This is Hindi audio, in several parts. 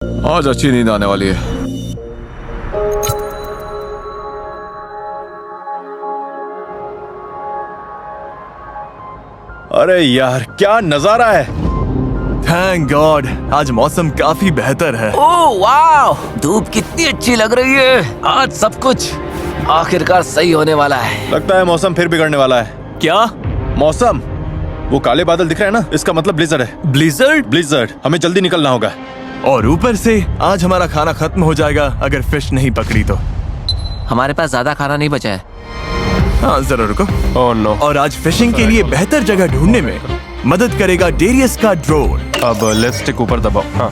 आज अच्छी नींद आने वाली है। अरे यार क्या नजारा है। थैंक गॉड आज मौसम काफी बेहतर है। ओह वाह, धूप कितनी अच्छी लग रही है। आज सब कुछ आखिरकार सही होने वाला है। लगता है मौसम फिर बिगड़ने वाला है। क्या? मौसम, वो काले बादल दिख रहे हैं ना, इसका मतलब ब्लिजर्ड है। ब्लिजर्ड? ब्लिजर्ड, हमें जल्दी निकलना होगा। और ऊपर से आज हमारा खाना खत्म हो जाएगा अगर फिश नहीं पकड़ी तो। हमारे पास ज्यादा खाना नहीं बचा है। हाँ जरा रुको। Oh no. और आज फिशिंग के लिए बेहतर जगह ढूंढने में मदद करेगा डेरियस का ड्रोन। अब लेफ्ट स्टिक ऊपर दबाओ। हाँ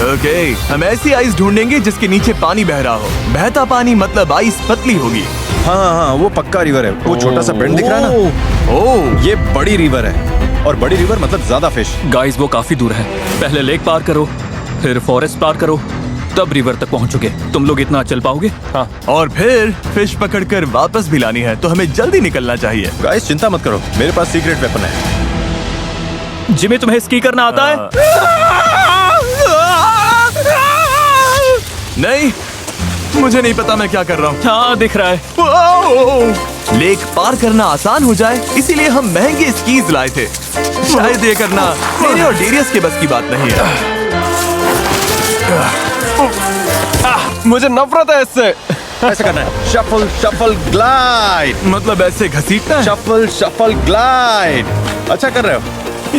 ओके, हम ऐसी आइस ढूंढेंगे जिसके नीचे पानी बह रहा हो। बहता पानी मतलब आइस पतली होगी। हाँ, वो पक्का रिवर है। वो छोटा सा बेंड दिख रहा है ना, ओह ये बड़ी रिवर है। और बड़ी रिवर मतलब ज्यादा फिश। गाइस वो काफी दूर है। पहले लेक पार करो, फिर फॉरेस्ट पार करो, तब रिवर तक पहुंचोगे। तुम लोग इतना चल पाओगे? हाँ। और फिर फिश पकड़कर वापस भी लानी है, तो हमें जल्दी निकलना चाहिए। गाइस चिंता मत करो, मेरे पास सीक्रेट वेपन है। जिमी तुम्हें स्की करना आता है? नहीं, मुझे नहीं पता मैं क्या कर रहा हूँ। हाँ दिख रहा है। ओह! लेक पार करना आसान हो जाए इसीलिए हम महंगे स्कीज लाए थे। शायद ये करना मेरे और डेरियस के बस की बात नहीं है। मुझे नफरत है इससे। ऐसा करना है, शफल शफल ग्लाइड। मतलब ऐसे घसीटना है? Shuffle shuffle glide. अच्छा कर रहे हो।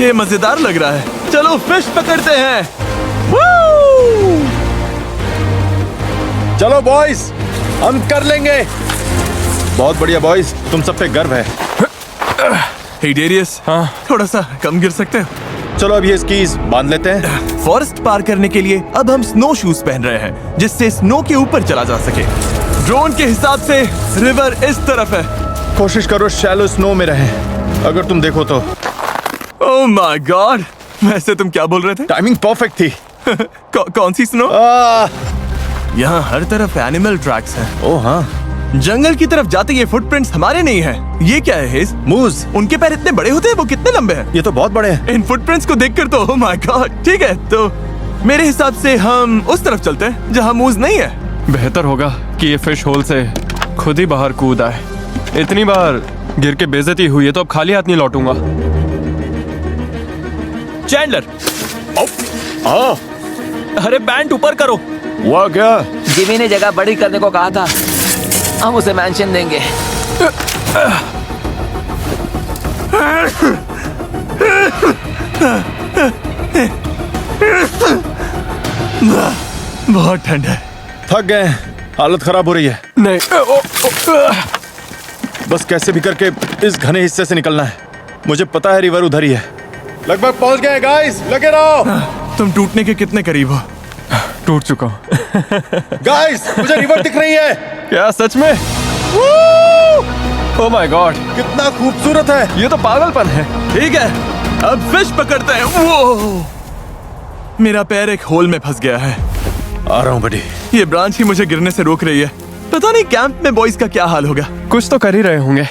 ये मजेदार लग रहा है। चलो फिश पकड़ते हैं। चलो बॉयज, हम कर लेंगे। बहुत बढ़िया बॉयज, तुम सब पे गर्व है। हे डेरियस, हाँ? थोड़ा सा कम गिर सकते हो? चलो अब ये स्कीज बांध लेते हैं। फॉरेस्ट पार करने के लिए अब हम स्नो शूज पहन रहे हैं जिससे स्नो के ऊपर चला जा सके। ड्रोन के हिसाब से रिवर इस तरफ है। कोशिश करो शैलो स्नो में रहे, अगर तुम देखो तो। ओह माय गॉड, वैसे तुम क्या बोल रहे थे? टाइमिंग परफेक्ट थी। कौन सी स्नो? यहाँ हर तरफ एनिमल ट्रैक्स हैं। ओह हाँ, जंगल की तरफ जाते ये फुटप्रिंट्स हमारे नहीं हैं। ये क्या है हेज? मूज। उनके पैर इतने बड़े होते हैं, वो कितने लंबे हैं? ये तो बहुत बड़े हैं। इन फुटप्रिंट्स को देखकर तो ओह माय गॉड। ठीक है, तो मेरे हिसाब से हम उस तरफ चलते हैं जहाँ मूज नहीं है। बेहतर होगा कि ये फिश होल से खुद ही बाहर कूद आए। इतनी बार गिर के बेइज्जती हुई है तो अब खाली हाथ नहीं लौटूंगा। चैंडलर, हाँ, अरे बैंड ऊपर करो। हुआ क्या? जिमी ने जगह बड़ी करने को कहा था, हम उसे मेंशन देंगे। बहुत ठंड है। थक गए, हालत खराब हो रही है। नहीं। बस कैसे भी करके इस घने हिस्से से निकलना है। मुझे पता है रिवर उधर ही है। लगभग पहुंच गए गाइस, लगे रहो। तुम टूटने के कितने करीब हो? टूट चुका हूँ। गाइस मुझे रिवर दिख रही है। क्या सच में? ओह माय गॉड, कितना खूबसूरत है। ये तो पागलपन है। ठीक है, अब फिश पकड़ते हैं। वो मेरा पैर एक होल में फंस गया है। आ रहा हूँ बड़ी। ये ब्रांच ही मुझे गिरने से रोक रही है। पता नहीं कैंप में बॉयज का क्या हाल होगा। कुछ तो कर ही रहे होंगे।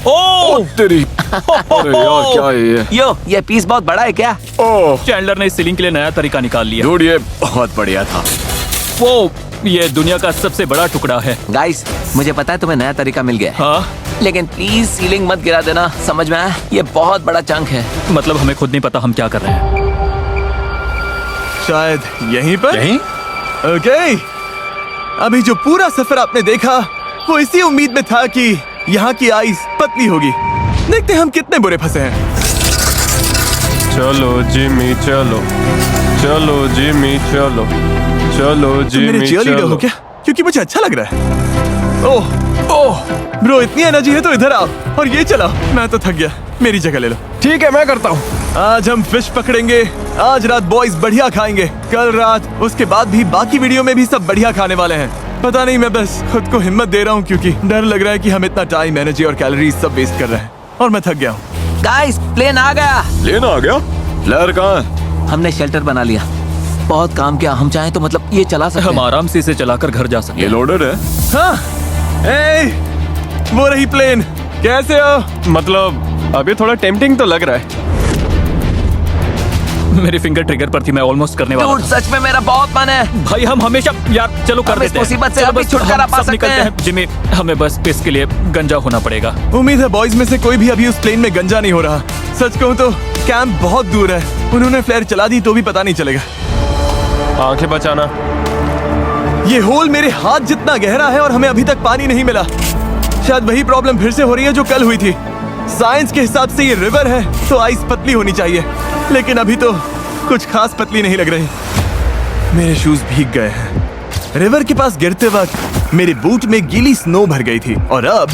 ओह तेरी। अरे यार क्या है ये? यो, ये पीस बहुत बड़ा है क्या? चैंडलर ने इस सीलिंग के लिए नया तरीका निकाल लिया। डूड ये बहुत बढ़िया था। वो ये दुनिया का सबसे बड़ा टुकड़ा है। गाइस, मुझे पता है तुम्हें नया तरीका मिल गया है, हाँ लेकिन प्लीज सीलिंग मत गिरा देना, समझ में आया? ये बहुत बड़ा चंक है। मतलब हमें खुद नहीं पता हम क्या कर रहे हैं। शायद यहीं पर। यहीं? ओके, अभी जो पूरा सफर आपने देखा वो इसी उम्मीद में था कि यहाँ की आइस पतली होगी। देखते हैं हम कितने बुरे फंसे हैं। चलो जिमी चलो, चलो जिमी चलो, चलो तुम मेरे जिमी cheerleader हो चलो। क्या? क्योंकि मुझे अच्छा लग रहा है। ओह ओह ब्रो, इतनी एनर्जी है तो इधर आओ और ये चलाओ। मैं तो थक गया, मेरी जगह ले लो। ठीक है मैं करता हूँ। आज हम फिश पकड़ेंगे। आज रात बॉयज बढ़िया खाएंगे। कल रात, उसके बाद भी बाकी वीडियो में भी सब बढ़िया खाने वाले हैं। पता नहीं, मैं बस खुद को हिम्मत दे रहा हूँ क्योंकि डर लग रहा है कि हम इतना टाइम, एनर्जी और कैलोरीज सब वेस्ट कर रहे हैं और मैं थक गया हूँ। गाइस, प्लेन आ गया। लेना आ गया? फ्लेयर कहाँ है? हमने शेल्टर बना लिया। बहुत काम किया। हम चाहें तो मतलब ये चला सकते हम हैं। आराम से इसे चलाकर घर जा सकते ये हैं। लोडेड है। हाँ, ए, वो रही प्लेन। कैसे हो? मतलब अभी थोड़ा टेम्पटिंग तो लग रहा है। मेरी फिंगर ट्रिगर पर थी, मैं ऑलमोस्ट करने वाला डूड, सच में मेरा बहुत मन है। था। भाई हम हमेशा यार चलो कर हम इस देते हैं। मुसीबत से चलो अभी बस छुटकारा हम पा सब सकते निकलते हैं। जिमी, हमें बस इसके लिए गंजा होना पड़ेगा। उम्मीद है बॉयज में से कोई भी अभी उस प्लेन में गंजा नहीं हो रहा। सच कहूँ तो कैंप बहुत दूर है, उन्होंने फ्लेयर चला दी तो भी पता नहीं चलेगा। आंखें बचाना। ये होल मेरे हाथ जितना गहरा है और हमें अभी तक पानी नहीं मिला। शायद वही प्रॉब्लम फिर से हो रही है जो कल हुई थी। साइंस के हिसाब से ये रिवर है तो आइस पतली होनी चाहिए, लेकिन अभी तो कुछ खास पतली नहीं लग रही। मेरे शूज भीग गए हैं। रिवर के पास गिरते वक्त मेरे बूट में गीली स्नो भर गई थी और अब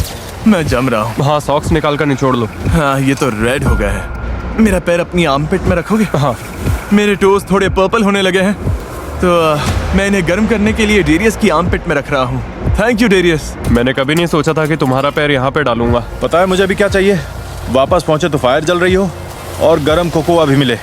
मैं जम रहा हूँ। हाँ, सॉक्स निकाल कर निचोड़ लो। हाँ, ये तो रेड हो गया है। मेरा पैर अपनी आर्मपिट में रखोगे? हाँ। मेरे टोस थोड़े पर्पल होने लगे हैं, तो मैं इन्हें गर्म करने के लिए डेरियस की आर्मपिट में रख रहा हूँ। Thank you Darius. मैंने कभी नहीं सोचा था कि तुम्हारा पैर यहाँ पे डालूंगा। पता है मुझे अभी क्या चाहिए? वापस पहुंचे तो फायर जल रही हो और गर्म कोकोआ भी मिले।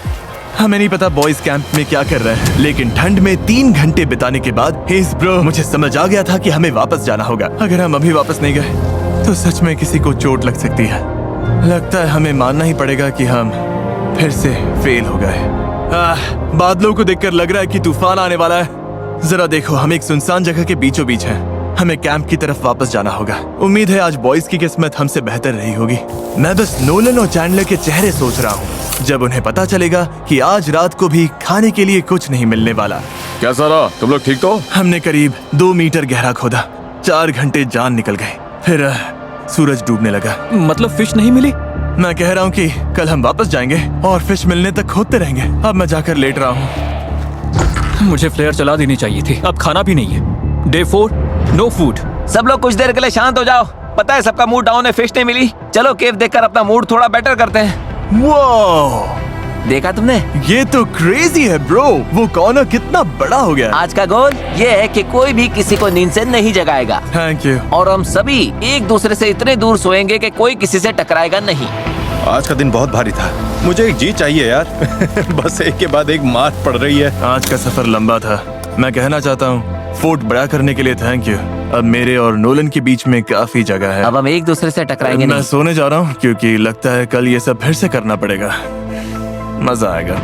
हमें नहीं पता बॉयज कैंप में क्या कर रहे हैं, लेकिन ठंड में 3 घंटे बिताने के बाद हेज़ ब्रो, मुझे समझ आ गया था कि हमें वापस जाना होगा। अगर हम अभी वापस नहीं गए तो सच में किसी को चोट लग सकती है। लगता है हमें मानना ही पड़ेगा कि हम फिर से फेल हो गए। बादलों को देखकर लग रहा है कि तूफान आने वाला है। जरा देखो, हम एक सुनसान जगह के बीचों बीच हैं। हमें कैंप की तरफ वापस जाना होगा। उम्मीद है आज बॉयज की किस्मत हमसे बेहतर रही होगी। मैं बस नोलन और चैंडलर के चेहरे सोच रहा हूँ जब उन्हें पता चलेगा कि आज रात को भी खाने के लिए कुछ नहीं मिलने वाला। क्या सारा, तुम लोग ठीक तो? हमने करीब 2 मीटर गहरा खोदा, 4 घंटे जान निकल गए, फिर सूरज डूबने लगा। मतलब फिश नहीं मिली? मैं कह रहा हूँ कि कल हम वापस जाएंगे और फिश मिलने तक खोदते रहेंगे। अब मैं जाकर लेट रहा हूँ। मुझे फ्लेयर चला देनी चाहिए थी। अब खाना भी नहीं है। Day 4, no food. सब लोग कुछ देर के लिए शांत हो जाओ। पता है सबका मूड डाउन है, फिश नहीं मिली। चलो केव देखकर अपना मूड थोड़ा बेटर करते हैं। वो देखा तुमने? ये तो क्रेजी है ब्रो, वो कॉर्नर कितना बड़ा हो गया। आज का गोल ये है कि कोई भी किसी को नींद से नहीं जगाएगा थैंक यू। और हम सभी एक दूसरे से इतने दूर सोएंगे कि कोई किसी से टकराएगा नहीं। आज का दिन बहुत भारी था। मुझे एक जी चाहिए यार। बस एक के बाद एक मार पड़ रही है। आज का सफर लंबा था। मैं कहना चाहता हूँ फोर्ट बड़ा करने के लिए थैंक यू। अब मेरे और नोलन के बीच में काफी जगह है। अब हम एक दूसरे से टकराएंगे मैं नहीं। सोने जा रहा हूँ क्योंकि लगता है कल ये सब फिर से करना पड़ेगा। मजा आएगा।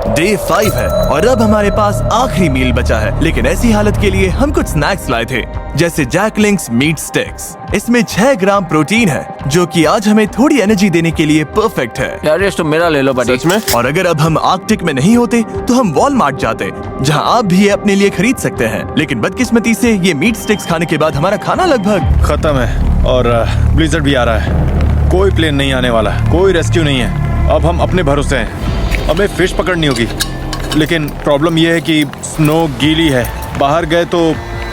डे 5 है और अब हमारे पास आखिरी मील बचा है, लेकिन ऐसी हालत के लिए हम कुछ स्नैक्स लाए थे, जैसे जैकलिंग्स मीट स्टिक्स। इसमें 6 ग्राम प्रोटीन है जो कि आज हमें थोड़ी एनर्जी देने के लिए परफेक्ट है। यार ये तो मेरा ले लो बड़ी। सच में? और अगर अब हम आर्कटिक में नहीं होते तो हम वॉलमार्ट जाते, जहां आप भी ये अपने लिए खरीद सकते हैं। लेकिन बदकिस्मती से ये मीट स्टिक्स खाने के बाद हमारा खाना लगभग खत्म है और ब्लिजर्ड भी आ रहा है। कोई प्लेन नहीं आने वाला, कोई रेस्क्यू नहीं है। अब हम अपने भरोसे हैं। हमें फिश पकड़नी होगी, लेकिन प्रॉब्लम यह है कि स्नो गीली है। बाहर गए तो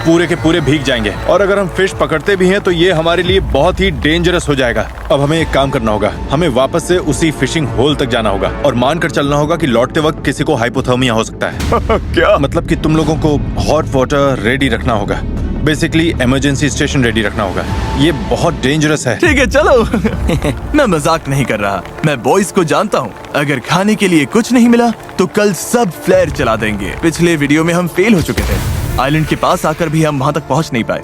पूरे के पूरे भीग जाएंगे और अगर हम फिश पकड़ते भी हैं तो ये हमारे लिए बहुत ही डेंजरस हो जाएगा। अब हमें एक काम करना होगा, हमें वापस से उसी फिशिंग होल तक जाना होगा और मानकर चलना होगा कि लौटते वक्त किसी को हाइपोथर्मिया हो सकता है। क्या मतलब कि तुम लोगों को हॉट वाटर रेडी रखना होगा, बेसिकली इमरजेंसी स्टेशन रेडी रखना होगा। ये बहुत डेंजरस है। ठीक है चलो। मैं मजाक नहीं कर रहा, मैं बॉयज को जानता हूँ। अगर खाने के लिए कुछ नहीं मिला तो कल सब फ्लेयर चला देंगे। पिछले वीडियो में हम फेल हो चुके थे, आइलैंड के पास आकर भी हम वहाँ तक पहुँच नहीं पाए।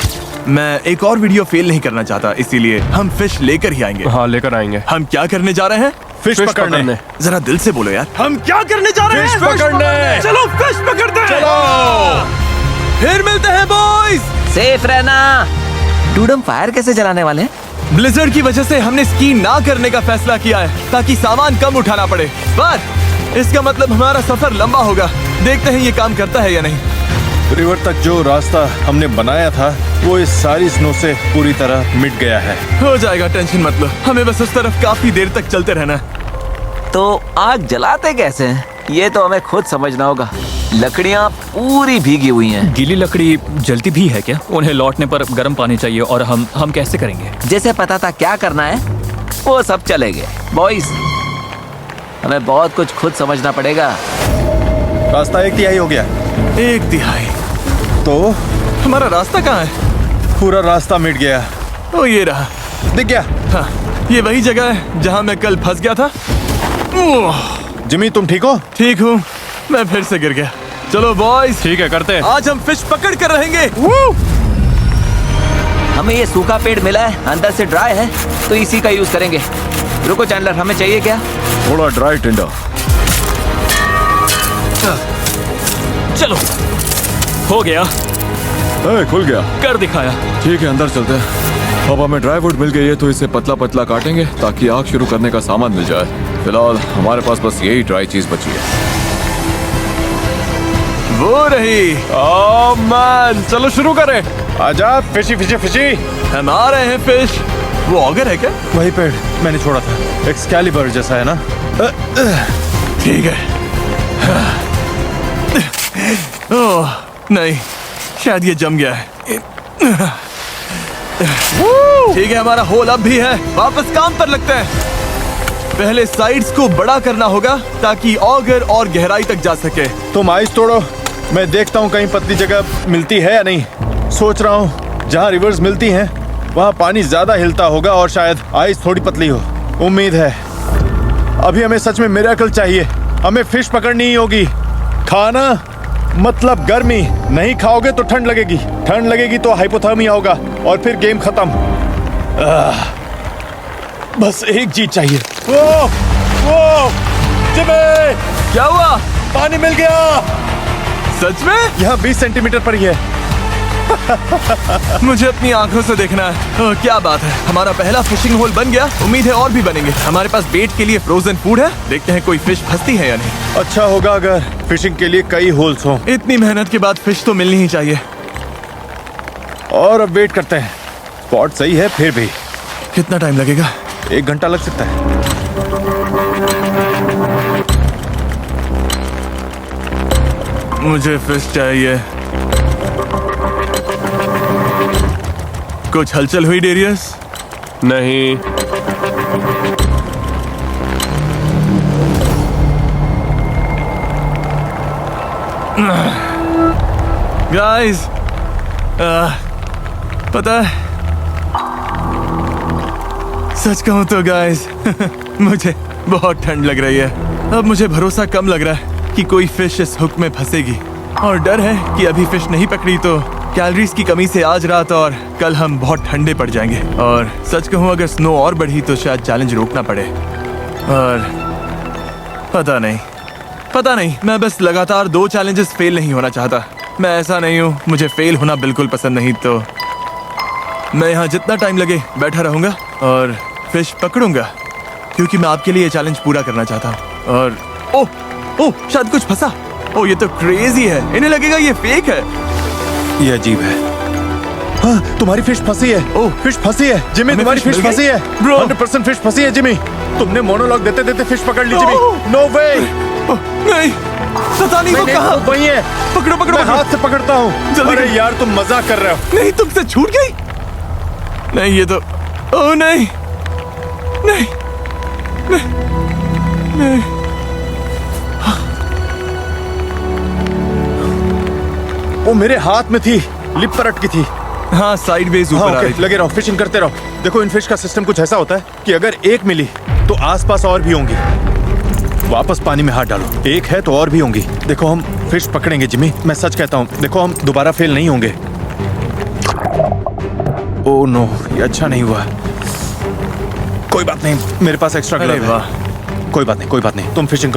मैं एक और वीडियो फेल नहीं करना चाहता, इसीलिए हम फिश लेकर ही आएंगे। हाँ, लेकर आएंगे। हम क्या करने जा रहे हैं? फिश पकड़ने। जरा दिल से बोलो यार। हम क्या करने जा रहे हैं? फिश पकड़ने। चलो फिश पकड़ते हैं। चलो। फिर मिलते हैं बॉयज। सेफ रहना। डूड, हम फायर कैसे जलाने वाले हैं? ब्लिजर्ड की वजह से हमने स्की ना करने का फैसला किया है ताकि सामान कम उठाना पड़े, पर इसका मतलब हमारा सफर लंबा होगा। देखते हैं ये काम करता है या नहीं। रिवर तक जो रास्ता हमने बनाया था वो इस सारी स्नो से पूरी तरह मिट गया है। हो जाएगा, टेंशन मत लो। हमें बस उस तरफ काफी देर तक चलते रहना। तो आग जलाते कैसे हैं? ये तो हमें खुद समझना होगा। लकड़ियाँ पूरी भीगी हुई हैं। गीली लकड़ी जलती भी है क्या? उन्हें लौटने पर गर्म पानी चाहिए और हम कैसे करेंगे? जैसे पता था क्या करना है वो सब चलेंगे। बॉयज, हमें बहुत कुछ खुद समझना पड़ेगा। रास्ता 1/3 हो गया। 1/3? तो हमारा रास्ता कहाँ है? पूरा रास्ता मिट गया। ओ ये रहा। दिख गया? हाँ, ये वही जगह है जहाँ मैं कल फंस गया था। जिमी तुम ठीक हो? ठीक हूँ, मैं फिर से गिर गया। चलो बॉयज, ठीक है, करते हैं। आज हम फिश पकड़ कर रहेंगे। हमें ये सूखा पेड़ मिला है, अंदर से ड्राई है, तो इसी का यूज करेंगे। रुको चैंडलर, हमें चाहिए क्या? थोड़ा ड्राई टिंडा। चलो, हो गया, खुल गया। कर दिखाया। ठीक है, अंदर चलते हैं। अब हमें ड्राई वुड मिल गई है तो इसे पतला पतला काटेंगे ताकि आग शुरू करने का सामान मिल जाए। फिलहाल हमारे पास बस यही ड्राई चीज बची है। वो रही। ओह मैन, चलो शुरू करें। आजा, फिशी फिशी फिशी। हम आ रहे हैं फिश। वो ऑगर है क्या? वही पेड़ मैंने छोड़ा था, एक्सकैलिबर जैसा है ना। ठीक है। ओह नहीं, शायद ये जम गया है। ठीक है, हमारा होल अब भी है। वापस काम पर लगते हैं। पहले साइड्स को बड़ा करना होगा ताकि ऑगर और गहराई तक जा सके। तुम आइस तोड़ो, मैं देखता हूँ कहीं पतली जगह मिलती है या नहीं। सोच रहा हूँ जहाँ रिवर्स मिलती हैं वहाँ पानी ज्यादा हिलता होगा और शायद आइस थोड़ी पतली हो। उम्मीद है। अभी हमें सच में मिरेकल चाहिए। हमें फिश पकड़नी ही होगी। खाना मतलब गर्मी। नहीं खाओगे तो ठंड लगेगी, ठंड लगेगी तो हाइपोथर्मिया होगा और फिर गेम खत्म। बस एक चीज चाहिए। वो जिमी, क्या हुआ? पानी मिल गया। सच में? यहाँ 20 सेंटीमीटर पर ही है। मुझे अपनी आंखों से देखना है। ओह, क्या बात है, हमारा पहला फिशिंग होल बन गया। उम्मीद है और भी बनेंगे। हमारे पास बेट के लिए फ्रोजन फूड है। देखते हैं कोई फिश फंसती है या नहीं। अच्छा होगा अगर फिशिंग के लिए कई होल्स हों। इतनी मेहनत के बाद फिश तो मिलनी ही चाहिए। और अब वेट करते हैं। स्पॉट सही है फिर भी। कितना टाइम लगेगा? 1 घंटा लग सकता है। मुझे फिश चाहिए। कुछ हलचल हुई डेरियस? नहीं। गाइस, पता है, सच कहूं तो गाइस मुझे बहुत ठंड लग रही है। अब मुझे भरोसा कम लग रहा है कि कोई फिश इस हुक में फंसेगी और डर है कि अभी फिश नहीं पकड़ी तो कैलोरीज की कमी से आज रात और कल हम बहुत ठंडे पड़ जाएंगे। और सच कहूं अगर स्नो और बढ़ी तो शायद चैलेंज रोकना पड़े। और पता नहीं, मैं बस लगातार 2 चैलेंजेस फेल नहीं होना चाहता। मैं ऐसा नहीं हूँ, मुझे फेल होना बिल्कुल पसंद नहीं। तो मैं यहाँ जितना टाइम लगे बैठा रहूंगा और फिश पकड़ूंगा क्योंकि मैं आपके लिए ये चैलेंज पूरा करना चाहता हूँ। और ओह, शायद कुछ फंसा। ओह, ये तो क्रेजी है। इन्हें लगेगा ये फेक है। ये अजीब है। हाँ, तुम्हारी फिश फंसी है। ओह, फिश फंसी है जिमी, तुम्हारी फिश फिश मिल फंसी गई? है। Bro। 100% फिश फंसी है जिमी। तुमने मोनोलॉग देते देते फिश पकड़ ली जिमी। ओह। नो वे। नहीं, पता नहीं वो कहाँ। वही है। पकड़ो पकड़ो मैं पकड़ो। हाथ से पकड़ता हूँ। जल्दी अरे करो। यार तुम मजाक कर रहे हो। नहीं, तुमसे छूट गई। नहीं, ये तो, ओह नहीं नहीं नहीं। वो मेरे हाथ में थी, लिप पर अटकी थी। हाँ, साइडवेज ऊपर हाँ, आ रही ओके, थी। लगे रहो, फिशिंग करते रहो। देखो इन फिश का सिस्टम कुछ ऐसा होता है कि अगर एक मिली तो आसपास और भी होंगी। वापस पानी में हाथ डालो। एक है तो और भी होंगी। देखो हम फिश पकड़ेंगे जिमी, मैं सच कहता हूँ। देखो हम दोबारा फेल नहीं होंगे। ओह नो, ये अच्छा नहीं हुआ। कोई बात नहीं, मेरे पास एक्स्ट्रा अरे ग्लव है। वाह। कोई बात नहीं, तुम फिशिंग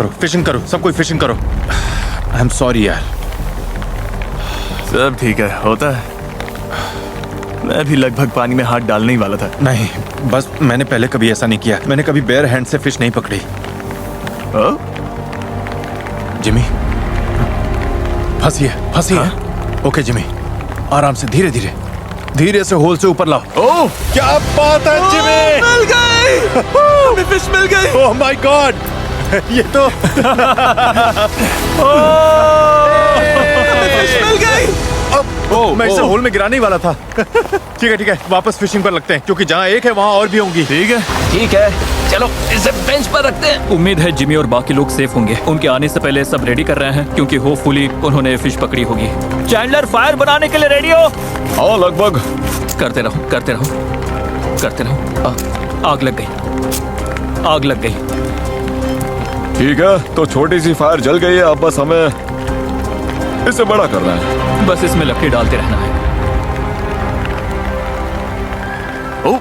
करो, सब कोई फिशिंग करो। आई एम सॉरी यार। सब ठीक है, होता है। मैं भी लगभग पानी में हाथ डालने ही वाला था। नहीं, बस मैंने पहले कभी ऐसा नहीं किया। मैंने कभी बेयर हैंड से फिश नहीं पकड़ी। ओह, जिमी, फंसी है। ओके जिमी, आराम से, धीरे से होल से ऊपर लाओ। ओह, क्या बात है जिमी। मिल गई। हमें फिश मिल गई। ओह माय गॉड, ये तो हमें फिश मिल गई। अब मैं इसे होल में गिराने ही वाला था। ठीक है, वापस फिशिंग पर लगते हैं क्योंकि जहाँ एक है वहाँ और भी होंगी। ठीक है। ठीक है, चलो इसे बेंच पर रखते हैं। उम्मीद है जिमी और बाकी लोग सेफ होंगे। उनके आने से पहले सब रेडी कर रहे हैं क्योंकि होपफुली उन्होंने फिश पकड़ी होगी। चैंडलर, फायर बनाने के लिए रेडी हो? हाँ, लगभग। करते रहो। आग लग गई। ठीक है, तो छोटी सी फायर जल गई है। अब बस हमें इसे बड़ा करना है। बस इसमें लकड़ी डालते रहना है। ओह,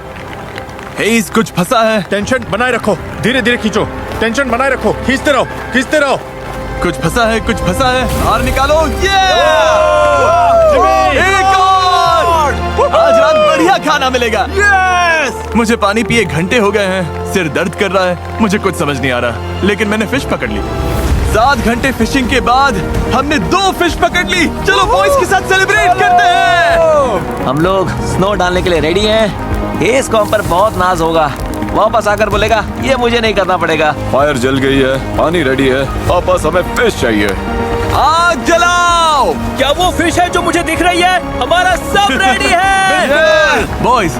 हेज, कुछ फंसा है। टेंशन बनाए रखो, धीरे खींचो। टेंशन बनाए रखो, खींचते रहो, खींचते रहो। कुछ फंसा है, कुछ फंसा है, बाहर निकालो। ये एक और! आज रात बढ़िया खाना मिलेगा। मुझे पानी पिए घंटे हो गए हैं, सिर दर्द कर रहा है, मुझे कुछ समझ नहीं आ रहा, लेकिन मैंने फिश पकड़ ली। 7 घंटे फिशिंग के बाद हमने 2 फिश पकड़ ली। चलो बॉयज के साथ सेलिब्रेट करते हैं। हम लोग स्नो डालने के लिए रेडी हैं। इसको हम पर बहुत नाज होगा, वापस आकर बोलेगा ये मुझे नहीं करना पड़ेगा। फायर जल गई है, पानी रेडी है, अब बस हमें फिश चाहिए। आग जलाओ। क्या वो फिश है जो मुझे दिख रही है? हमारा सब रेडी है। बॉयज,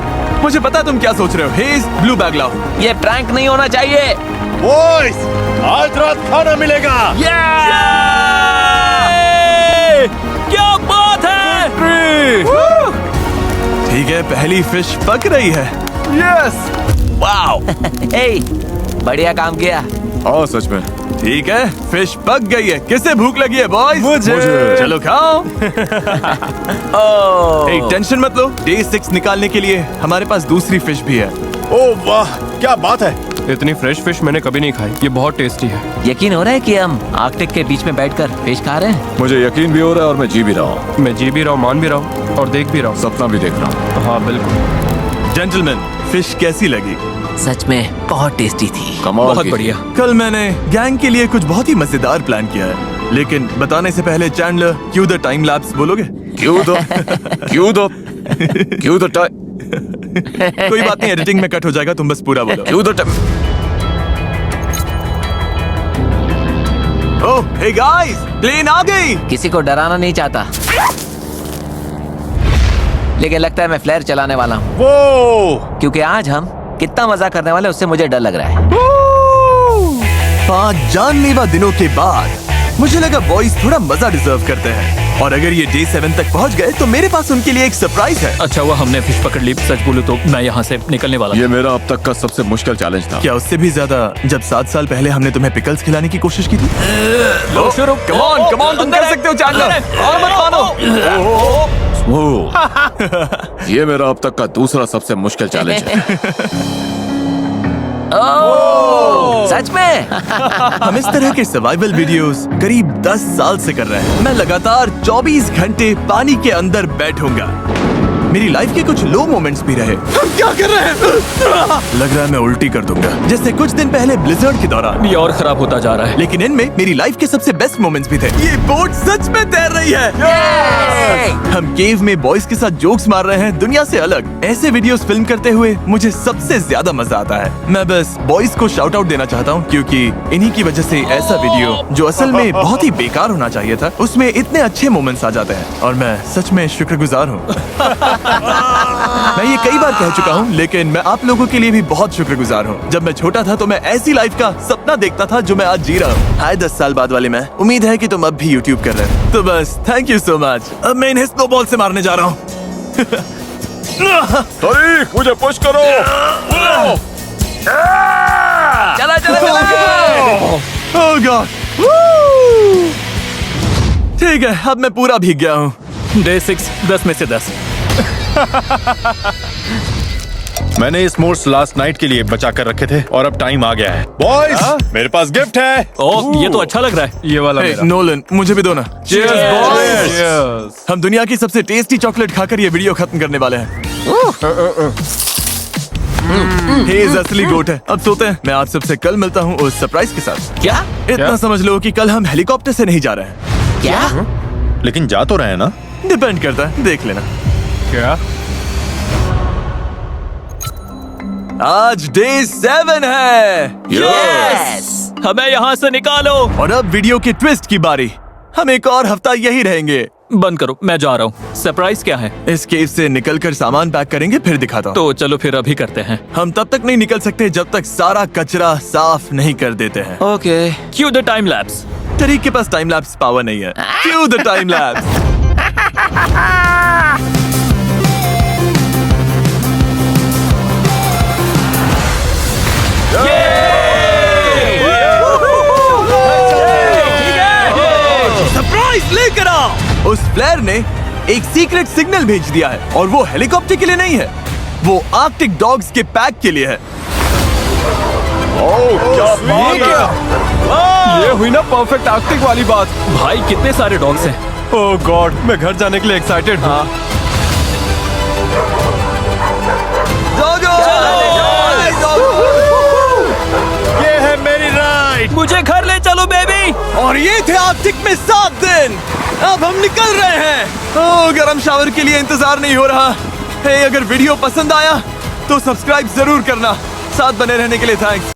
मुझे पता तुम क्या सोच रहे हो। हेज, ब्लू बैग लाओ। ये प्रैंक नहीं होना चाहिए। बॉयज, आज रात खाना मिलेगा। क्या बात है। ठीक है, पहली फिश पक रही है। Yes, wow. हे, बढ़िया काम किया। हाँ सच में। ठीक है, फिश पक गई है। किसे भूख लगी है बॉयज? मुझे। चलो खाओ। ओह, एक टेंशन मत लो, डे 6 निकालने के लिए हमारे पास दूसरी फिश भी है। ओह वाह, क्या बात है। इतनी फ्रेश फिश मैंने कभी नहीं खाई, ये बहुत टेस्टी है। यकीन हो रहा है कि हम आर्कटिक के बीच में बैठकर फिश खा रहे हैं। मुझे यकीन भी हो रहा है और मैं जी भी रहा हूँ, मैं जी भी रहा हूँ, मान भी रहा हूँ और देख भी रहा हूँ। सपना भी देख रहा हूँ। हाँ बिल्कुल। जेंटलमैन, फिश कैसी लगी? सच में बहुत टेस्टी थी। कमाल बहुत की। बढ़िया। कल मैंने गैंग के लिए कुछ बहुत ही मजेदार प्लान किया है, लेकिन बताने से पहले चैंडलर, क्यों द टाइम लैप्स बोलोगे? क्यों दो क्यों दो क्यों दो टाइम कोई बात नहीं, एडिटिंग में कट हो जाएगा, तुम बस पूरा बोलो। क्यों दो टाइम। ओह, हे गाइस, प्लेन आ गई। किसी को डराना नहीं चाहता, लेकिन लगता है मैं फ्लेयर चलाने वाला हूँ, वो क्योंकि आज हम कितना मजा करने वाले हैं, उससे मुझे डर लग रहा है। 5 जानलेवा दिनों के बाद मुझे लगा बॉयज थोड़ा मजा डिजर्व करते हैं, और अगर ये डे 7 तक पहुंच गए तो मेरे पास उनके लिए एक सरप्राइज है। अच्छा हुआ हमने फिश पकड़ ली। सच बोलूं तो मैं यहाँ से निकलने वाला ये मेरा अब तक का सबसे मुश्किल चैलेंज था। क्या उससे भी ज्यादा जब 7 साल पहले हमने तुम्हें पिकल्स खिलाने की कोशिश की थी? लो शुरू। कम ऑन, तुम कर सकते हो चैंडलर, और मत मानो। ओह, ये मेरा अब तक का दूसरा सबसे मुश्किल चैलेंज है। ओह, सच में? हम इस तरह के सर्वाइवल वीडियोस करीब 10 साल से कर रहे हैं। मैं लगातार 24 घंटे पानी के अंदर बैठूंगा। मेरी लाइफ के कुछ लो मोमेंट्स भी रहे। हम क्या कर रहे हैं? लग रहा है मैं उल्टी कर दूंगा, जैसे कुछ दिन पहले ब्लिजर्ड के दौरान। ये और खराब होता जा रहा है। लेकिन इनमें मेरी लाइफ के सबसे बेस्ट मोमेंट्स भी थे। ये बोट सच में तैर रही है। हम केव में बॉयज के साथ जोक्स मार रहे हैं, दुनिया से अलग। ऐसे वीडियोस फिल्म करते हुए मुझे सबसे ज्यादा मजा आता है। मैं बस बॉयज को शाउट आउट देना चाहता हूँ, क्योंकि इन्हीं की वजह से ऐसा वीडियो जो असल में बहुत ही बेकार होना चाहिए था, उसमें इतने अच्छे मोमेंट्स आ जाते हैं, और मैं सच में शुक्रगुजार हूँ। मैं ये कई बार कह चुका हूँ, लेकिन मैं आप लोगों के लिए भी बहुत शुक्रगुजार हूँ। जब मैं छोटा था तो मैं ऐसी लाइफ का सपना देखता था जो मैं आज जी रहा हूँ। हाय 10 साल बाद वाले मैं, उम्मीद है कि तुम अब भी यूट्यूब कर रहे हो। तो बस थैंक यू सो मच। अब मैं इन्हें स्नोबॉल से मारने जा रहा हूँ। तारीख, मुझे पुश करो। चला चला चला। ओह गॉड। ठीक है, अब मैं पूरा भीग गया हूँ। डे 6 10 में से 10। मैंने ये स्मोर्स लास्ट नाइट के लिए बचा कर रखे थे, और अब टाइम आ गया है। बॉयज, मेरे पास गिफ्ट है। ओह, ये तो अच्छा लग रहा है। ये वाला Hey, मेरा। नोलन, मुझे भी दो ना। Cheers, boys! Cheers! हम दुनिया की सबसे टेस्टी चॉकलेट खाकर ये वीडियो खत्म करने वाले हैं। हेज असली गोट है। अब सोते हैं। मैं आप सबसे कल मिलता हूँ उस सरप्राइज के साथ। क्या? इतना समझ लो कि कल हम हेलीकॉप्टर से नहीं जा रहे हैं। क्या? लेकिन जा तो रहे हैं ना। डिपेंड करता है, देख लेना। क्या? आज डे 7 है। यस। हमें यहाँ से निकालो। और अब वीडियो के ट्विस्ट की बारी। हम एक और हफ्ता यही रहेंगे। बंद करो, मैं जा रहा हूँ। सरप्राइज क्या है? इस केव से निकलकर सामान पैक करेंगे, फिर दिखाता हूँ। तो चलो फिर अभी करते हैं। हम तब तक नहीं निकल सकते जब तक सारा कचरा साफ नहीं कर देते हैं। Okay. Q the time lapse. तरीक के पास टाइम लैप्स पावर नहीं है। क्यों द टाइम लैप्स। सरप्राइज लेकर आओ। उस फ्लेयर ने एक सीक्रेट सिग्नल भेज दिया है, और वो हेलीकॉप्टर के लिए नहीं है, वो आर्कटिक डॉग्स के पैक के लिए है। ये हुई ना परफेक्ट एक्टिंग वाली बात। भाई कितने सारे डॉग्स हैं। ओह गॉड, मैं घर जाने के लिए एक्साइटेड हूँ। ये है मेरी राइड। मुझे घर ले चलो बेबी। और ये थे आर्कटिक में 7 दिन। अब हम निकल रहे हैं। ओह, गरम शावर के लिए इंतजार नहीं हो रहा। हे, अगर वीडियो पसंद आया तो सब्सक्राइब जरूर करना। साथ बने रहने के लिए थैंक्स।